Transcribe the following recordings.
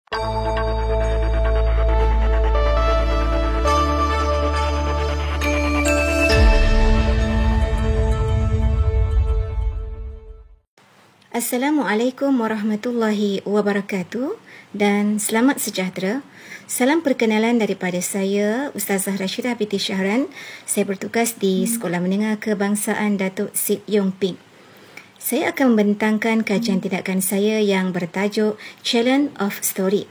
Assalamualaikum warahmatullahi wabarakatuh dan selamat sejahtera. Salam perkenalan daripada saya, Ustazah Rashidah binti Syahran. Saya bertugas di Sekolah Menengah Kebangsaan Datuk Sip Yong Ping. Saya akan membentangkan kajian tindakan saya yang bertajuk Challenge of Story.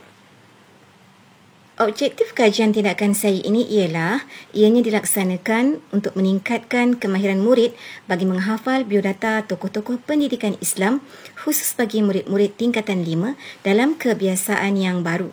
Objektif kajian tindakan saya ini ialah ianya dilaksanakan untuk meningkatkan kemahiran murid bagi menghafal biodata tokoh-tokoh pendidikan Islam khusus bagi murid-murid tingkatan 5 dalam kebiasaan yang baru.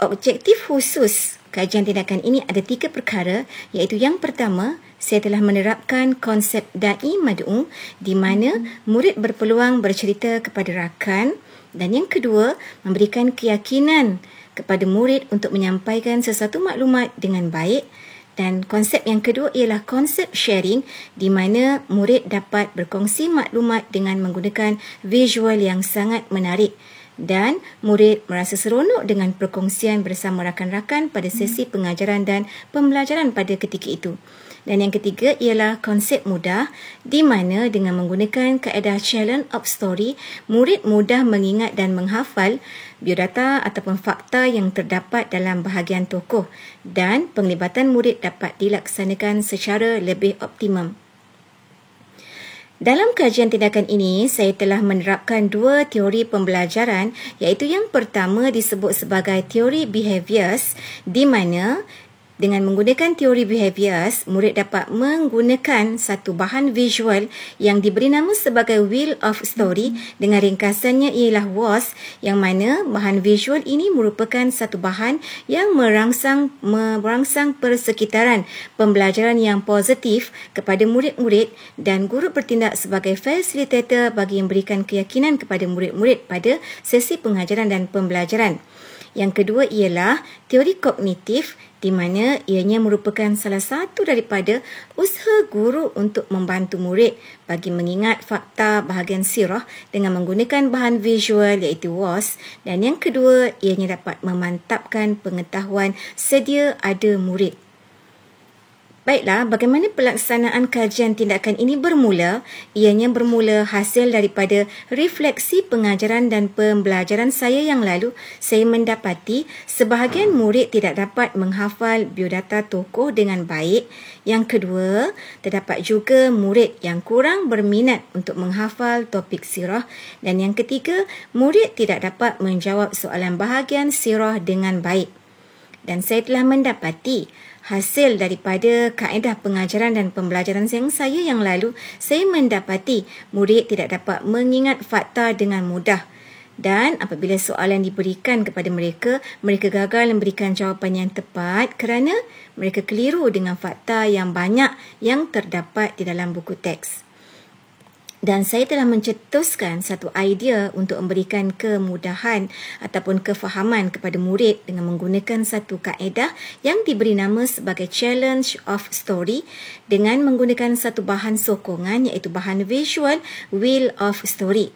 Objektif khusus kajian tindakan ini ada 3 perkara, iaitu yang pertama, saya telah menerapkan konsep da'i mad'u di mana murid berpeluang bercerita kepada rakan, dan yang kedua, memberikan keyakinan kepada murid untuk menyampaikan sesuatu maklumat dengan baik, dan konsep yang kedua ialah konsep sharing di mana murid dapat berkongsi maklumat dengan menggunakan visual yang sangat menarik dan murid merasa seronok dengan perkongsian bersama rakan-rakan pada sesi pengajaran dan pembelajaran pada ketika itu. Dan yang ketiga ialah konsep mudah di mana dengan menggunakan kaedah challenge of story, murid mudah mengingat dan menghafal biodata ataupun fakta yang terdapat dalam bahagian tokoh dan penglibatan murid dapat dilaksanakan secara lebih optimum. Dalam kajian tindakan ini, saya telah menerapkan 2 teori pembelajaran, iaitu yang pertama disebut sebagai teori behaviors di mana dengan menggunakan teori behaviors, murid dapat menggunakan satu bahan visual yang diberi nama sebagai wheel of story dengan ringkasannya ialah WOS, yang mana bahan visual ini merupakan satu bahan yang merangsang persekitaran pembelajaran yang positif kepada murid-murid dan guru bertindak sebagai facilitator bagi memberikan keyakinan kepada murid-murid pada sesi pengajaran dan pembelajaran. Yang kedua ialah teori kognitif di mana ianya merupakan salah satu daripada usaha guru untuk membantu murid bagi mengingat fakta bahagian sirah dengan menggunakan bahan visual iaitu WOS, dan yang kedua ianya dapat memantapkan pengetahuan sedia ada murid. Baiklah, bagaimana pelaksanaan kajian tindakan ini bermula? Ianya bermula hasil daripada refleksi pengajaran dan pembelajaran saya yang lalu. Saya mendapati sebahagian murid tidak dapat menghafal biodata tokoh dengan baik. Yang kedua, terdapat juga murid yang kurang berminat untuk menghafal topik sirah. Dan yang ketiga, murid tidak dapat menjawab soalan bahagian sirah dengan baik. Dan saya telah mendapati hasil daripada kaedah pengajaran dan pembelajaran saya yang lalu, saya mendapati murid tidak dapat mengingat fakta dengan mudah. Dan apabila soalan diberikan kepada mereka, mereka gagal memberikan jawapan yang tepat kerana mereka keliru dengan fakta yang banyak yang terdapat di dalam buku teks. Dan saya telah mencetuskan satu idea untuk memberikan kemudahan ataupun kefahaman kepada murid dengan menggunakan satu kaedah yang diberi nama sebagai Challenge of Story dengan menggunakan satu bahan sokongan iaitu bahan visual Wheel of Story.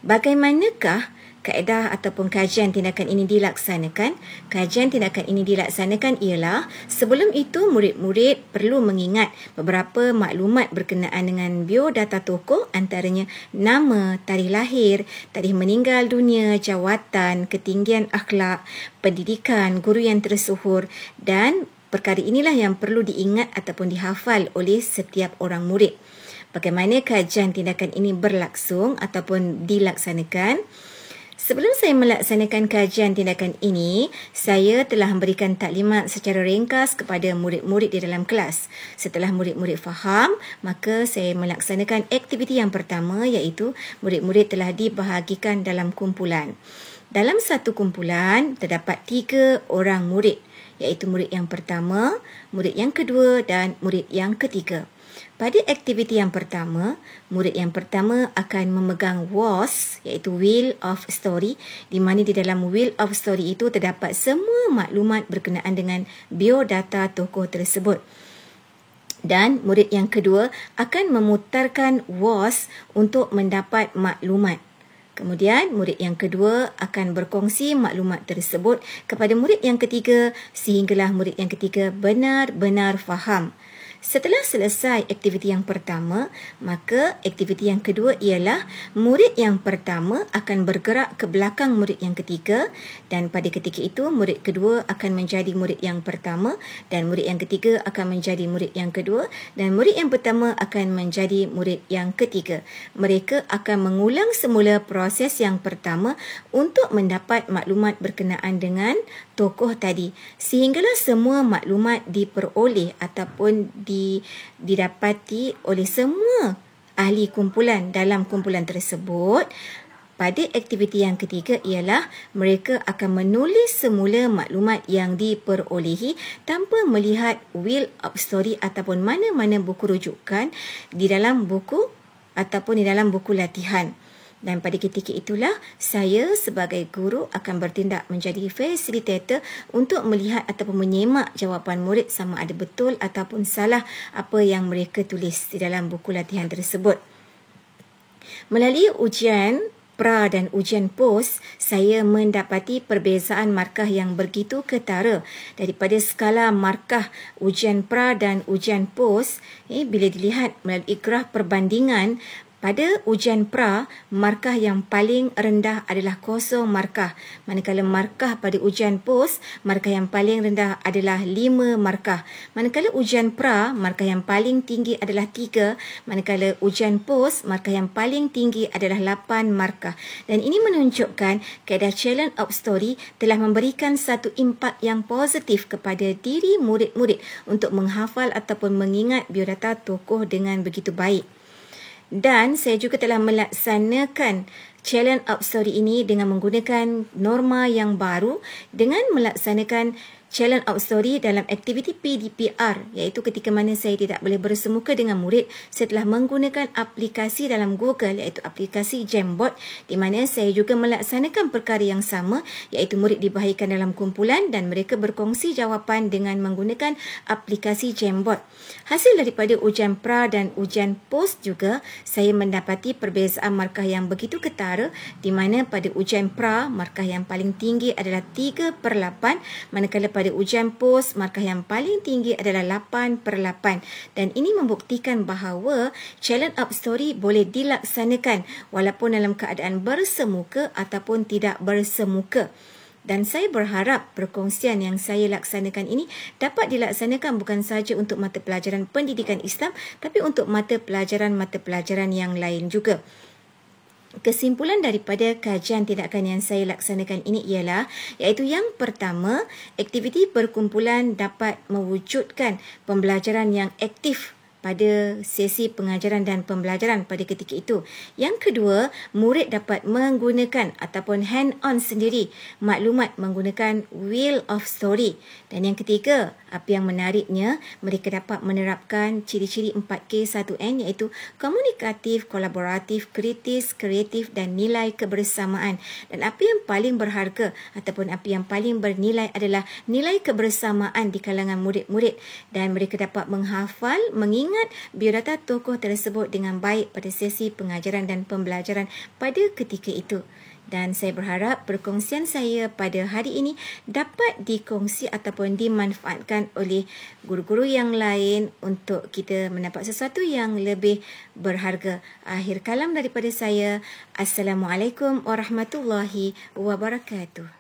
Bagaimanakah kaedah ataupun kajian tindakan ini dilaksanakan? Kajian tindakan ini dilaksanakan ialah sebelum itu murid-murid perlu mengingat beberapa maklumat berkenaan dengan biodata tokoh, antaranya nama, tarikh lahir, tarikh meninggal dunia, jawatan, ketinggian akhlak, pendidikan, guru yang tersohor, dan perkara inilah yang perlu diingat ataupun dihafal oleh setiap orang murid. Bagaimana kajian tindakan ini berlangsung ataupun dilaksanakan? Sebelum saya melaksanakan kajian tindakan ini, saya telah memberikan taklimat secara ringkas kepada murid-murid di dalam kelas. Setelah murid-murid faham, maka saya melaksanakan aktiviti yang pertama iaitu murid-murid telah dibahagikan dalam kumpulan. Dalam satu kumpulan, terdapat 3 orang murid, iaitu murid yang pertama, murid yang kedua dan murid yang ketiga. Pada aktiviti yang pertama, murid yang pertama akan memegang WOS iaitu Wheel of Story, di mana di dalam Wheel of Story itu terdapat semua maklumat berkenaan dengan biodata tokoh tersebut. Dan murid yang kedua akan memutarkan WOS untuk mendapat maklumat. Kemudian, murid yang kedua akan berkongsi maklumat tersebut kepada murid yang ketiga sehinggalah murid yang ketiga benar-benar faham. Setelah selesai aktiviti yang pertama, maka aktiviti yang kedua ialah murid yang pertama akan bergerak ke belakang murid yang ketiga dan pada ketika itu murid kedua akan menjadi murid yang pertama dan murid yang ketiga akan menjadi murid yang kedua dan murid yang pertama akan menjadi murid yang ketiga. Mereka akan mengulang semula proses yang pertama untuk mendapat maklumat berkenaan dengan tokoh tadi sehinggalah semua maklumat diperoleh ataupun didapati oleh semua ahli kumpulan dalam kumpulan tersebut. Pada aktiviti yang ketiga ialah mereka akan menulis semula maklumat yang diperolehi tanpa melihat wheel of story ataupun mana-mana buku rujukan di dalam buku ataupun di dalam buku latihan. Dan pada ketika itulah saya sebagai guru akan bertindak menjadi fasilitator untuk melihat ataupun menyemak jawapan murid sama ada betul ataupun salah apa yang mereka tulis di dalam buku latihan tersebut. Melalui ujian pra dan ujian pos, saya mendapati perbezaan markah yang begitu ketara daripada skala markah ujian pra dan ujian pos. Bila dilihat melalui graf perbandingan, pada ujian pra, markah yang paling rendah adalah 0 markah. Manakala markah pada ujian pos, markah yang paling rendah adalah 5 markah. Manakala ujian pra, markah yang paling tinggi adalah 3. Manakala ujian pos, markah yang paling tinggi adalah 8 markah. Dan ini menunjukkan kaedah challenge of story telah memberikan satu impak yang positif kepada diri murid-murid untuk menghafal ataupun mengingat biodata tokoh dengan begitu baik. Dan saya juga telah melaksanakan challenge of story ini dengan menggunakan norma yang baru dengan melaksanakan challenge of story dalam aktiviti PDPR, iaitu ketika mana saya tidak boleh bersemuka dengan murid setelah menggunakan aplikasi dalam Google, iaitu aplikasi Jamboard, di mana saya juga melaksanakan perkara yang sama, iaitu murid dibahagikan dalam kumpulan dan mereka berkongsi jawapan dengan menggunakan aplikasi Jamboard. Hasil daripada ujian pra dan ujian pos juga, saya mendapati perbezaan markah yang begitu ketara, di mana pada ujian pra, markah yang paling tinggi adalah 3/8, manakala pada ujian pos, markah yang paling tinggi adalah 8/8. Dan ini membuktikan bahawa challenge of story boleh dilaksanakan walaupun dalam keadaan bersemuka ataupun tidak bersemuka. Dan saya berharap perkongsian yang saya laksanakan ini dapat dilaksanakan bukan sahaja untuk mata pelajaran pendidikan Islam, tapi untuk mata pelajaran yang lain juga. Kesimpulan daripada kajian tindakan yang saya laksanakan ini ialah, iaitu yang pertama, aktiviti perkumpulan dapat mewujudkan pembelajaran yang aktif pada sesi pengajaran dan pembelajaran pada ketika itu. Yang kedua, murid dapat menggunakan ataupun hand-on sendiri maklumat menggunakan wheel of story. Dan yang ketiga, apa yang menariknya, mereka dapat menerapkan ciri-ciri 4K1N, iaitu komunikatif, kolaboratif, kritis, kreatif dan nilai kebersamaan. Dan apa yang paling berharga ataupun apa yang paling bernilai adalah nilai kebersamaan di kalangan murid-murid, dan mereka dapat menghafal, mengingat biodata tokoh tersebut dengan baik pada sesi pengajaran dan pembelajaran pada ketika itu. Dan saya berharap perkongsian saya pada hari ini dapat dikongsi ataupun dimanfaatkan oleh guru-guru yang lain untuk kita mendapat sesuatu yang lebih berharga. Akhir kalam daripada saya. Assalamualaikum warahmatullahi wabarakatuh.